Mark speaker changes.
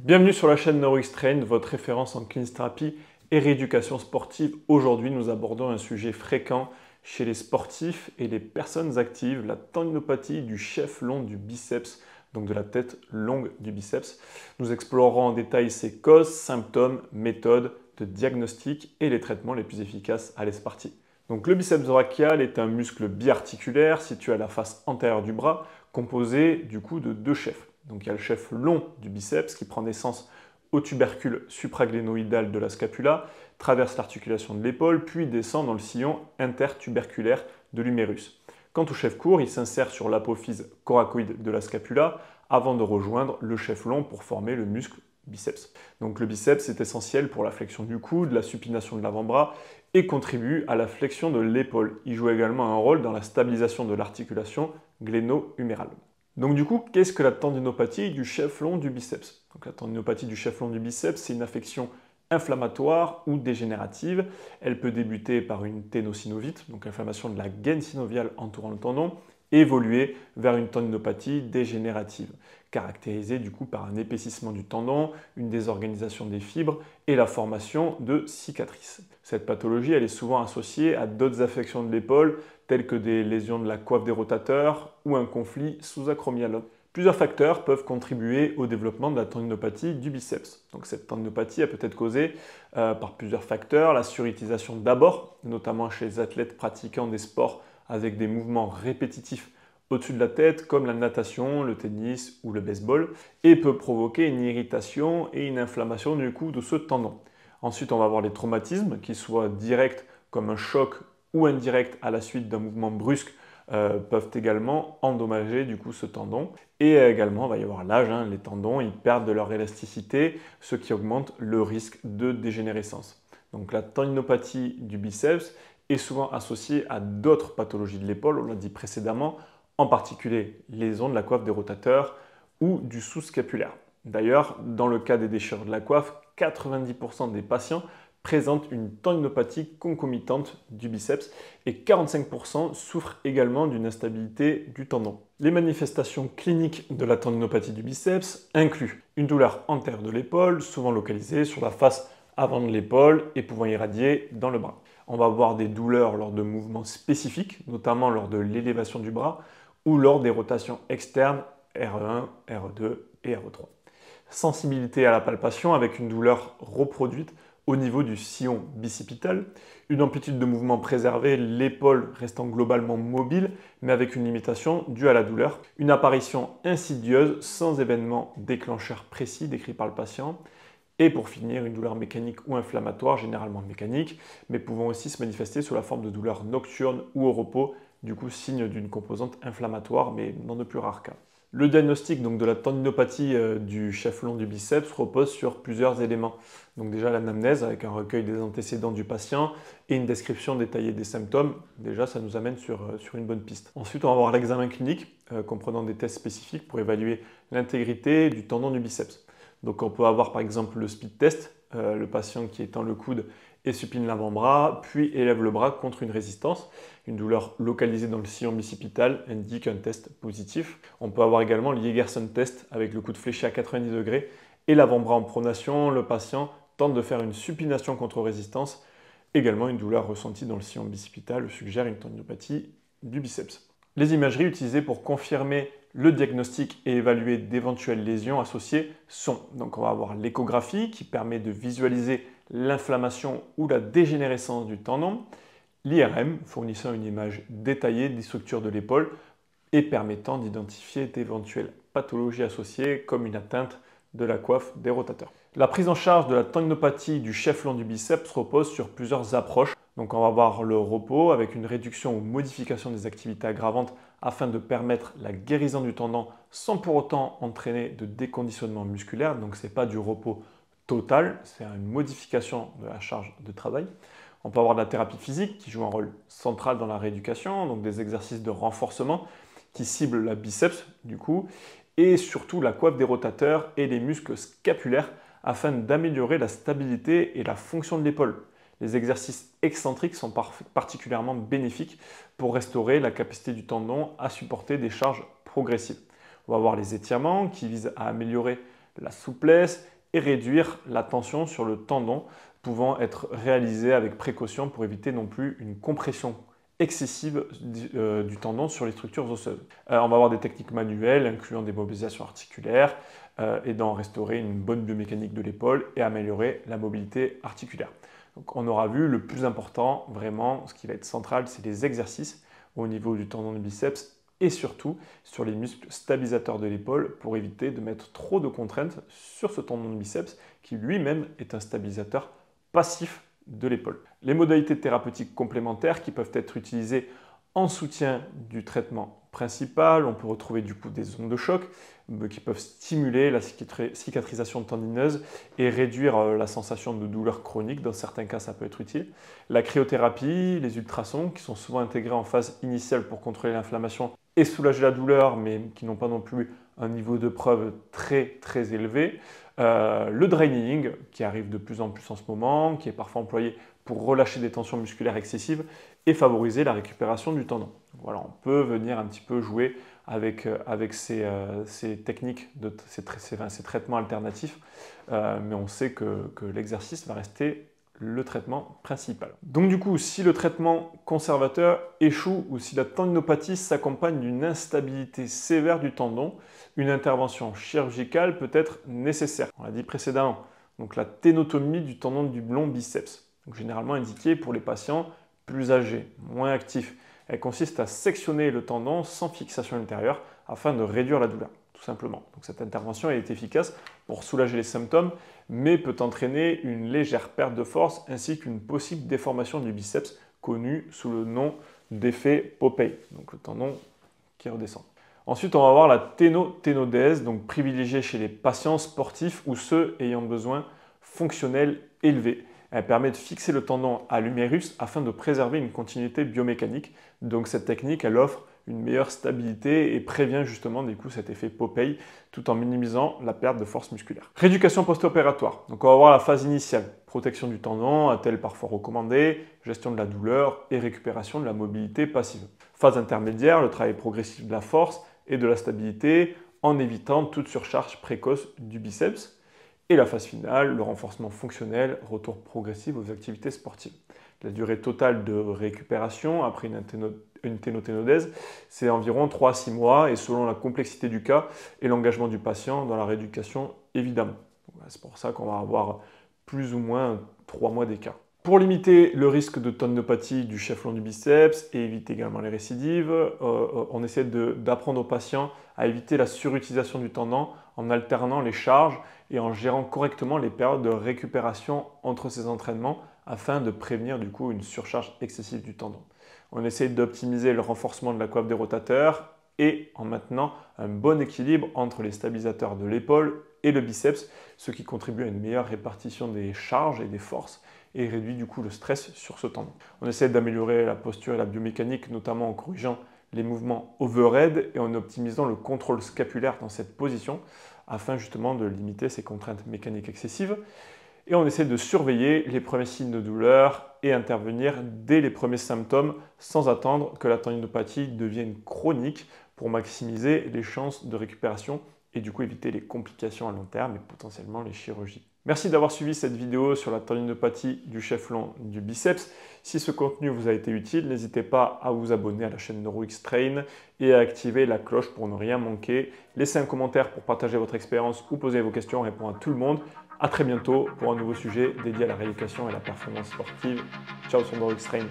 Speaker 1: Bienvenue sur la chaîne NeuroXtrain, votre référence en kinésithérapie et rééducation sportive. Aujourd'hui, nous abordons un sujet fréquent chez les sportifs et les personnes actives, la tendinopathie du chef long du biceps, donc de la tête longue du biceps. Nous explorerons en détail ses causes, symptômes, méthodes de diagnostic et les traitements les plus efficaces. Allez, c'est parti. Donc le biceps brachial est un muscle biarticulaire situé à la face antérieure du bras, composé du coup de deux chefs. Donc il y a le chef long du biceps qui prend naissance au tubercule supraglénoïdal de la scapula, traverse l'articulation de l'épaule, puis descend dans le sillon intertuberculaire de l'humérus. Quant au chef court, il s'insère sur l'apophyse coracoïde de la scapula avant de rejoindre le chef long pour former le muscle biceps. Donc le biceps est essentiel pour la flexion du coude, la supination de l'avant-bras et contribue à la flexion de l'épaule. Il joue également un rôle dans la stabilisation de l'articulation gléno-humérale. Donc du coup, qu'est-ce que la tendinopathie du chef long du biceps? Donc la tendinopathie du chef long du biceps, c'est une affection inflammatoire ou dégénérative. Elle peut débuter par une ténosynovite, donc inflammation de la gaine synoviale entourant le tendon, et évoluer vers une tendinopathie dégénérative, caractérisée du coup par un épaississement du tendon, une désorganisation des fibres et la formation de cicatrices. Cette pathologie, elle est souvent associée à d'autres affections de l'épaule, telles que des lésions de la coiffe des rotateurs ou un conflit sous-acromial. Plusieurs facteurs peuvent contribuer au développement de la tendinopathie du biceps. Donc cette tendinopathie peut être causée par plusieurs facteurs. La surutilisation d'abord, notamment chez les athlètes pratiquant des sports avec des mouvements répétitifs au-dessus de la tête, comme la natation, le tennis ou le baseball, et peut provoquer une irritation et une inflammation du coup de ce tendon. Ensuite, on va avoir les traumatismes, qui soient directs comme un choc ou indirects à la suite d'un mouvement brusque, peuvent également endommager du coup ce tendon. Et également, il va y avoir l'âge, les tendons ils perdent de leur élasticité, ce qui augmente le risque de dégénérescence. Donc la tendinopathie du biceps est souvent associée à d'autres pathologies de l'épaule, on l'a dit précédemment, en particulier lésions de la coiffe des rotateurs ou du sous-scapulaire. D'ailleurs, dans le cas des déchirures de la coiffe, 90% des patients présentent une tendinopathie concomitante du biceps et 45% souffrent également d'une instabilité du tendon. Les manifestations cliniques de la tendinopathie du biceps incluent une douleur antérieure de l'épaule, souvent localisée sur la face avant de l'épaule et pouvant irradier dans le bras. On va avoir des douleurs lors de mouvements spécifiques, notamment lors de l'élévation du bras ou lors des rotations externes RE1, RE2 et RE3. Sensibilité à la palpation avec une douleur reproduite au niveau du sillon bicipital, une amplitude de mouvement préservée, l'épaule restant globalement mobile, mais avec une limitation due à la douleur, une apparition insidieuse sans événement déclencheur précis décrit par le patient, et pour finir, une douleur mécanique ou inflammatoire, généralement mécanique, mais pouvant aussi se manifester sous la forme de douleurs nocturnes ou au repos, du coup signe d'une composante inflammatoire, mais dans de plus rares cas. Le diagnostic donc, de la tendinopathie du chef long du biceps repose sur plusieurs éléments. Donc déjà l'anamnèse avec un recueil des antécédents du patient et une description détaillée des symptômes. Déjà ça nous amène sur une bonne piste. Ensuite on va avoir l'examen clinique comprenant des tests spécifiques pour évaluer l'intégrité du tendon du biceps. Donc on peut avoir par exemple le speed test, le patient qui étend le coude et supine l'avant-bras, puis élève le bras contre une résistance. Une douleur localisée dans le sillon bicipital indique un test positif. On peut avoir également le Yegerson test avec le coude fléché à 90 degrés et l'avant-bras en pronation. Le patient tente de faire une supination contre résistance. Également, une douleur ressentie dans le sillon bicipital suggère une tendinopathie du biceps. Les imageries utilisées pour confirmer le diagnostic et évaluer d'éventuelles lésions associées sont, donc on va avoir l'échographie qui permet de visualiser l'inflammation ou la dégénérescence du tendon, l'IRM fournissant une image détaillée des structures de l'épaule et permettant d'identifier d'éventuelles pathologies associées comme une atteinte de la coiffe des rotateurs. La prise en charge de la tendinopathie du chef long du biceps repose sur plusieurs approches. Donc on va voir le repos avec une réduction ou modification des activités aggravantes afin de permettre la guérison du tendon sans pour autant entraîner de déconditionnement musculaire. Donc ce n'est pas du repos total, c'est une modification de la charge de travail. On peut avoir de la thérapie physique qui joue un rôle central dans la rééducation, donc des exercices de renforcement qui ciblent la biceps du coup, et surtout la coiffe des rotateurs et les muscles scapulaires afin d'améliorer la stabilité et la fonction de l'épaule. Les exercices excentriques sont particulièrement bénéfiques pour restaurer la capacité du tendon à supporter des charges progressives. On va avoir les étirements qui visent à améliorer la souplesse et réduire la tension sur le tendon, pouvant être réalisé avec précaution pour éviter non plus une compression excessive du tendon sur les structures osseuses. On va avoir des techniques manuelles incluant des mobilisations articulaires, aidant à restaurer une bonne biomécanique de l'épaule et améliorer la mobilité articulaire. Donc on aura vu le plus important, vraiment, ce qui va être central, c'est les exercices au niveau du tendon du biceps et surtout sur les muscles stabilisateurs de l'épaule pour éviter de mettre trop de contraintes sur ce tendon de biceps qui lui-même est un stabilisateur passif de l'épaule. Les modalités thérapeutiques complémentaires qui peuvent être utilisées en soutien du traitement principal, on peut retrouver du coup des ondes de choc qui peuvent stimuler la cicatrisation tendineuse et réduire la sensation de douleur chronique. Dans certains cas, ça peut être utile. La cryothérapie, les ultrasons qui sont souvent intégrés en phase initiale pour contrôler l'inflammation et soulager la douleur, mais qui n'ont pas non plus un niveau de preuve très élevé. Le draining, qui arrive de plus en plus en ce moment, qui est parfois employé pour relâcher des tensions musculaires excessives et favoriser la récupération du tendon. Voilà, on peut venir un petit peu jouer avec ces techniques, ces traitements alternatifs, mais on sait que l'exercice va rester le traitement principal. Donc du coup, si le traitement conservateur échoue ou si la tendinopathie s'accompagne d'une instabilité sévère du tendon, une intervention chirurgicale peut être nécessaire. On l'a dit précédemment, donc la ténotomie du tendon du long biceps, donc généralement indiquée pour les patients plus âgés, moins actifs. Elle consiste à sectionner le tendon sans fixation intérieure afin de réduire la douleur, tout simplement. Donc cette intervention est efficace pour soulager les symptômes, mais peut entraîner une légère perte de force ainsi qu'une possible déformation du biceps connue sous le nom d'effet Popeye, donc le tendon qui redescend. Ensuite, on va voir la ténoténodèse, donc privilégiée chez les patients sportifs ou ceux ayant besoin fonctionnel élevé. Elle permet de fixer le tendon à l'humérus afin de préserver une continuité biomécanique. Donc cette technique, elle offre une meilleure stabilité et prévient justement du coup cet effet Popeye tout en minimisant la perte de force musculaire. Rééducation post-opératoire. Donc on va voir la phase initiale. Protection du tendon, a-t-elle parfois recommandée, gestion de la douleur et récupération de la mobilité passive. Phase intermédiaire, le travail progressif de la force et de la stabilité en évitant toute surcharge précoce du biceps. Et la phase finale, le renforcement fonctionnel, retour progressif aux activités sportives. La durée totale de récupération après une ténoténodèse, c'est environ 3 à 6 mois et selon la complexité du cas et l'engagement du patient dans la rééducation évidemment. C'est pour ça qu'on va avoir plus ou moins 3 mois d'écart. Pour limiter le risque de tendinopathie du chef long du biceps et éviter également les récidives, on essaie d'apprendre aux patients à éviter la surutilisation du tendon en alternant les charges et en gérant correctement les périodes de récupération entre ces entraînements afin de prévenir du coup une surcharge excessive du tendon. On essaie d'optimiser le renforcement de la coiffe des rotateurs et en maintenant un bon équilibre entre les stabilisateurs de l'épaule et le biceps, ce qui contribue à une meilleure répartition des charges et des forces et réduit du coup le stress sur ce tendon. On essaie d'améliorer la posture et la biomécanique, notamment en corrigeant les mouvements overhead et en optimisant le contrôle scapulaire dans cette position afin justement de limiter ces contraintes mécaniques excessives. Et on essaie de surveiller les premiers signes de douleur et intervenir dès les premiers symptômes sans attendre que la tendinopathie devienne chronique pour maximiser les chances de récupération et du coup éviter les complications à long terme et potentiellement les chirurgies. Merci d'avoir suivi cette vidéo sur la tendinopathie du chef long du biceps. Si ce contenu vous a été utile, n'hésitez pas à vous abonner à la chaîne NeuroXtrain et à activer la cloche pour ne rien manquer. Laissez un commentaire pour partager votre expérience ou poser vos questions, on répond à tout le monde. A très bientôt pour un nouveau sujet dédié à la rééducation et à la performance sportive. Ciao sur NeuroXtrain.